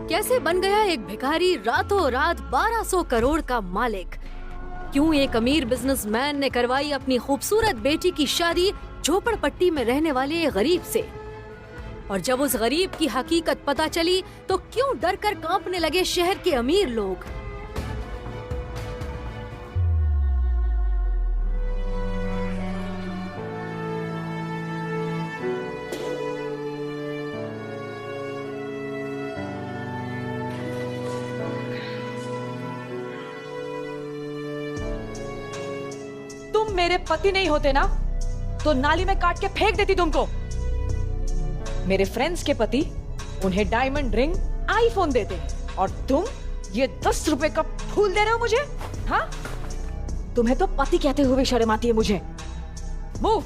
कैसे बन गया एक भिखारी रातों रात 1200 करोड़ का मालिक? क्यों एक अमीर बिजनेसमैन ने करवाई अपनी खूबसूरत बेटी की शादी झोपड़पट्टी में रहने वाले एक गरीब से? और जब उस गरीब की हकीकत पता चली तो क्यों डर कर कांपने लगे शहर के अमीर लोग? तुम मेरे पति नहीं होते ना तो नाली में काट के फेंक देती तुमको। मेरे फ्रेंड्स के पति उन्हें डायमंड रिंग, आईफोन देते और तुम ये 10 रुपए का फूल दे रहे हो मुझे? हाँ, तुम्हें तो पति कहते हुए शर्म आती है मुझे। मूव।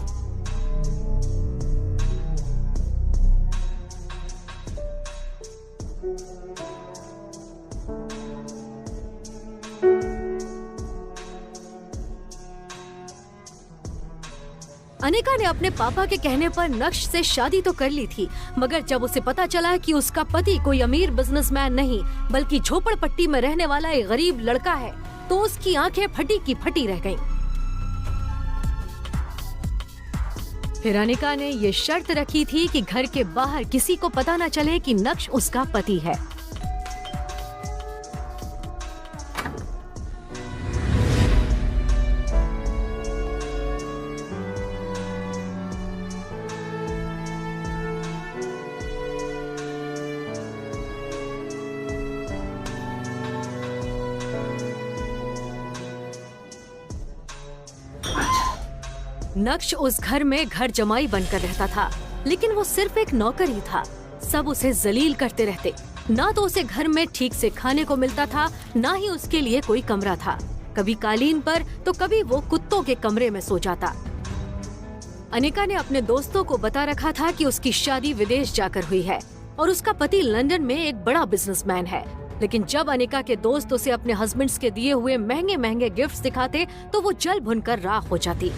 अनिका ने अपने पापा के कहने पर नक्श से शादी तो कर ली थी, मगर जब उसे पता चला कि उसका पति कोई अमीर बिजनेसमैन नहीं बल्कि झोपड़पट्टी में रहने वाला एक गरीब लड़का है, तो उसकी आंखें फटी की फटी रह गईं। फिर अनिका ने ये शर्त रखी थी कि घर के बाहर किसी को पता न चले कि नक्श उसका पति है। नक्श उस घर में घर जमाई बनकर रहता था, लेकिन वो सिर्फ एक नौकर ही था। सब उसे जलील करते रहते। ना तो उसे घर में ठीक से खाने को मिलता था, ना ही उसके लिए कोई कमरा था। कभी कालीन पर तो कभी वो कुत्तों के कमरे में सो जाता। अनिका ने अपने दोस्तों को बता रखा था कि उसकी शादी विदेश जाकर हुई है और उसका पति लंदन में एक बड़ा बिजनेसमैन है। लेकिन जब अनिका के दोस्त उसे अपने हस्बैंड्स के दिए हुए महंगे महंगे गिफ्ट्स दिखाते तो वो जल भुनकर राख हो जाती।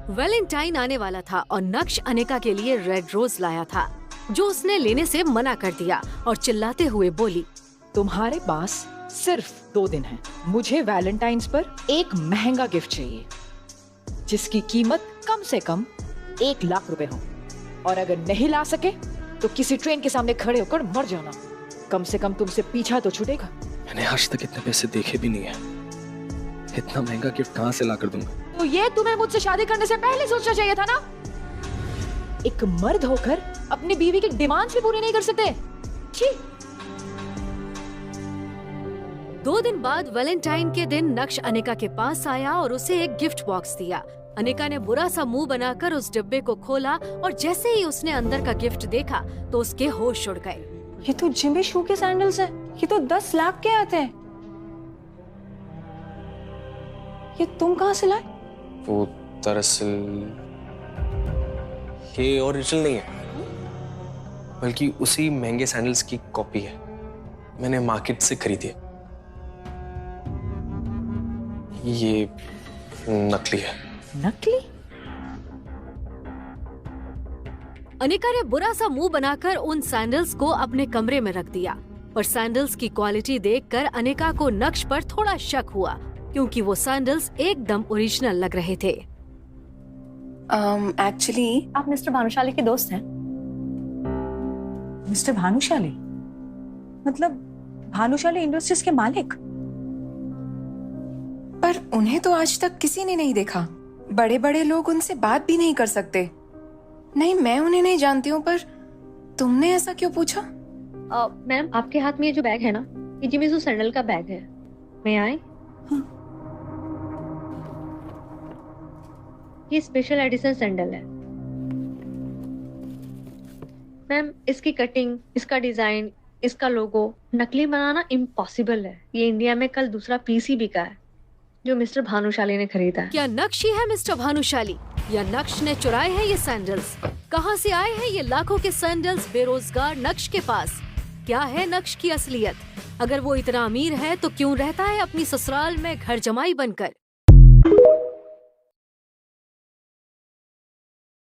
वैलेंटाइन आने वाला था और नक्श अनिका के लिए रेड रोज लाया था, जो उसने लेने से मना कर दिया और चिल्लाते हुए बोली, तुम्हारे पास सिर्फ 2 दिन हैं। मुझे वैलेंटाइंस पर एक महंगा गिफ्ट चाहिए जिसकी कीमत कम से कम 1 लाख रुपए हो, और अगर नहीं ला सके तो किसी ट्रेन के सामने खड़े होकर मर जाना। कम से कम तुमसे पीछा तो छूटेगा। मैंने आज तक इतने पैसे देखे भी नहीं है, इतना महंगा गिफ्ट कहाँ से ला कर दूंगा? तो ये तुम्हें मुझसे शादी करने से पहले सोचना चाहिए था ना। एक मर्द होकर अपनी बीवी की डिमांड्स भी पूरी नहीं कर सकते। छी। 2 दिन बाद वैलेंटाइन के दिन नक्श अनिका के पास आया और उसे एक गिफ्ट बॉक्स दिया। अनिका ने बुरा सा मुंह बनाकर उस डिब्बे को खोला और जैसे ही उसने अंदर का गिफ्ट देखा तो उसके होश उड़ गए। ये तो जिमी शू के सैंडल्स हैं। ये तो 10 लाख के आते हैं। ये तुम कहाँ से लाए? वो दरअसल ये ओरिजिनल नहीं है, बल्कि उसी महंगे सैंडल्स की कॉपी है। मैंने मार्केट से खरीदी है। ये नकली है। नकली? अनिका ने बुरा सा मुंह बनाकर उन सैंडल्स को अपने कमरे में रख दिया, पर सैंडल्स की क्वालिटी देखकर अनिका को नक्श पर थोड़ा शक हुआ, क्योंकि वो सैंडल्स एकदम ओरिजिनल लग रहे थे। एक्चुअली आप मिस्टर भानुशाली के दोस्त हैं? मिस्टर भानुशाली मतलब भानुशाली इंडस्ट्रीज के मालिक? पर उन्हें तो आज तक किसी ने नहीं देखा। बड़े बड़े लोग उनसे बात भी नहीं कर सकते। नहीं, मैं उन्हें नहीं जानती हूँ, पर तुमने ऐसा क्यों पूछा? मैम, आपके हाथ में ये जो बैग है ना, ये जिमी सैंडल का बैग है। मैं आए? हाँ। ये स्पेशल एडिशन सैंडल है मैम। इसकी कटिंग, इसका डिजाइन, इसका लोगो नकली बनाना इम्पॉसिबल है। ये इंडिया में कल दूसरा पीस ही बिका है जो मिस्टर भानुशाली ने खरीदा है। क्या नक्श ही है मिस्टर भानुशाली, या नक्श ने चुराए हैं ये सैंडल्स? कहाँ से आए हैं ये लाखों के सैंडल्स बेरोजगार नक्श के पास? क्या है नक्श की असलियत? अगर वो इतना अमीर है तो क्यों रहता है अपनी ससुराल में घर जमाई बनकर?